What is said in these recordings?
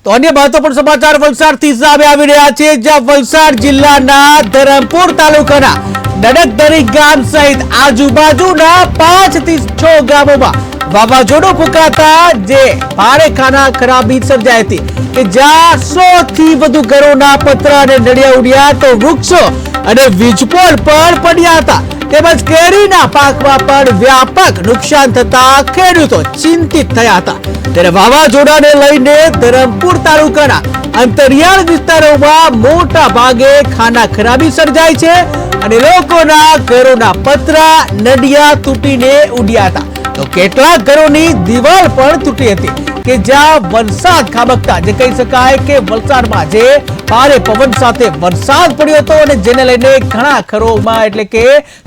તો અન્ય મહત્વપૂર્ણ સમાચાર વલસાડથી સામે આવી રહ્યા છે, જ્યાં વલસાડ જિલ્લાના ધરમપુર તાલુકાના નડકદરી ગામ સહિત આજુબાજુના 5 થી 6 ગામોમાં વાવાઝોડું ફૂંકાતા જે ભારે ખાના ખરાબી સર્જાઈ હતી કે જ્યાં 100 થી વધુ ઘરોના પતરા અને નળિયા ઉડ્યા, તો વૃક્ષો અને વીજપોલ પણ પડ્યા હતા, તેમજ કેરીના પાકમાં પણ વ્યાપક નુકસાન થતા ખેડૂતો ચિંતિત થયા હતા। ત્યારે વાવાઝોડાને લઈને ધરમપુર તાલુકાના અંતરિયાળ વિસ્તારોમાં મોટા ભાગે ખાના ખરાબી સર્જાઈ છે અને લોકોના ઘરોના પતરા નળિયા તૂટીને ઉડ્યા હતા, તો કેટલાક ઘરોની દિવાલ પણ તૂટી હતી કે જ્યાં વરસાદ ખાબકતા જે કહી શકાય કે વલસાડમાં જે ભારે પવન સાથે વરસાદ પડ્યો હતો અને જેને લઈને ઘણા ઘરોમાં એટલે કે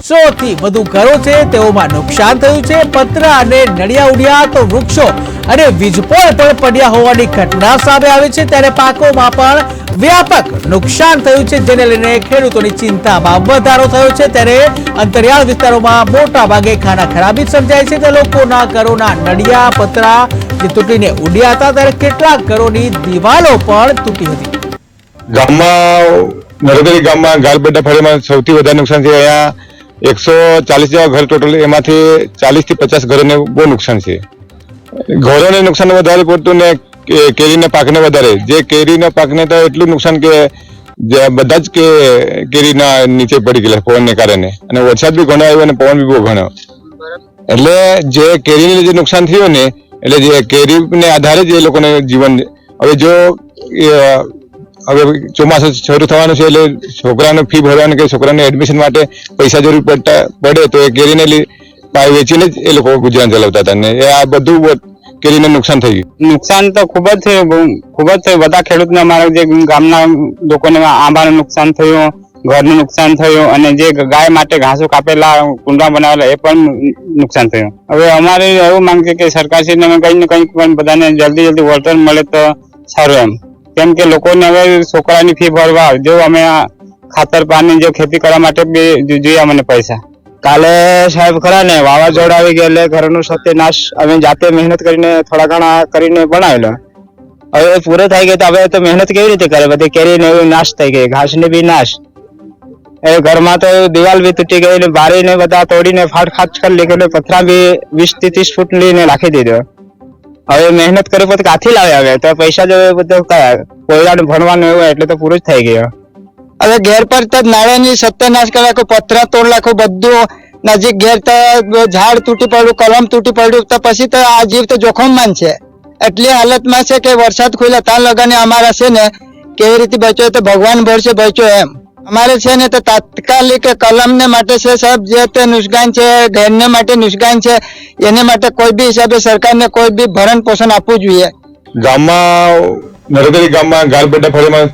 100 થી વધુ ઘરો છે તેઓમાં નુકસાન થયું છે। પતરા અને નળિયા ઉડ્યા, તો વૃક્ષો અને વીજપોલ પણ પડ્યા હોવાની ઘટના સામે આવી છે। ત્યારે પાકોમાં પણ વ્યાપક નુકસાન થયું છે, જેને લઈને ખેડૂતોની ચિંતામાં વધારો થયો છે। ત્યારે અંતરિયાળ વિસ્તારોમાં મોટા ભાગે ખાના ખરાબી સર્જાય છે, તો લોકોના ઘરોના નળિયા પતરા જે તૂટીને ઉડ્યા હતા, ત્યારે કેટલાક ઘરોની દિવાલો પણ તૂટી હતી। નડકદરી ગામમાં ગાલબેડા ફળીમાં સૌથી વધારે નુકસાન છે। અહીંયા 140 જેવા ઘર ટોટલ, એમાંથી 40 થી 50 ઘરોને બહુ નુકસાન છે। ઘરોને નુકસાન વધારે પડતું ને કેરીના પાકને વધારે। જે કેરીના પાકને તો એટલું નુકસાન કે બધા જ કેરીના નીચે પડી ગયેલા પવનને કારણે, અને વરસાદ બી ઘણો આવ્યો અને પવન બી બહુ ઘણો, એટલે જે કેરીને જે નુકસાન થયું ને, એટલે જે કેરીને આધારે જ એ લોકોને જીવન। હવે જો હવે ચોમાસું શરૂ થવાનું છે, એટલે છોકરાને ફી ભરવાનું કે છોકરાને એડમિશન માટે પૈસા જરૂર પડે, તો એ કેરીને વેચીને જ એ લોકો ગુજરાન ચલાવતા હતા, ને આ બધું કેરીને નુકસાન થઈ ગયું। નુકસાન તો ખૂબ જ થયું બધા ખેડૂતને, અમારા જે ગામના લોકોને આંબાનું નુકસાન થયું, ઘરનું નુકસાન થયું, અને જે ગાય માટે ઘાસો કાપેલા કુંડા બનાવેલા એ પણ નુકસાન થયું। હવે અમારે એવું માંગ છે કે સરકારશ્રીને કંઈ ને કંઈ પણ બધાને જલ્દી વળતર મળે તો સારું એમ, કેમ કે લોકોને હવે છોકરાની ફી ભરવા, જો અમે ખાતર પાણી જો ખેતી કરવા માટે બી જોઈએ અમને પૈસા। કાલે સાહેબ ખરા ને વાવાઝોડા આવી ગયા, એટલે ઘરનો સત્યનાશ અમે જાતે મહેનત કરીને થોડા ઘણા કરીને બનાવેલો, હવે પૂરો થઈ ગયો, તો હવે તો મહેનત કેવી રીતે કરે, બધી કેરીને એવું નાશ થઈ ગઈ, ઘાસને બી નાશ, એ ઘરમાં તો દિવાલ બી તૂટી ગઈ, ને બારીને બધા તોડીને ફાટખાટ કરી લીધો, પથરા બી 20 થી 30 ફૂટ લઈને રાખી દીધો। હવે મહેનત કરે પછી કાથી લાવે, હવે તો પૈસા જો બધું કોયલાને ભણવાનું એવું એટલે તો પૂરું જ થઈ ગયું। હવે ઘેર પર તો નાળાની સત્યાનાશ કરે, પથરા તોડ નાખો, બધું નજીક ઘેર તો ઝાડ તૂટી પડ્યું, કલમ તૂટી પડ્યું, તો પછી તો આ જીવ તો જોખમમાં છે। એટલી હાલતમાં છે કે વરસાદ ખુલ્લા ત્યાં લગાને અમારા છે ને કેવી રીતે બચ્યો તો ભગવાન ભરસે બચ્યો એમ। અમારે છે ને તો તાત્કાલિક કલમને માટે છે સાહેબ, જે તે નુકસાન છે, ઘરને માટે નુકસાન છે, એને માટે કોઈ બી હિસાબે સરકારને કોઈ બી ભરણ પોષણ આપવું જોઈએ। ગામમાં નડકદરી ગામમાં ગાલબેડા ફળીમાં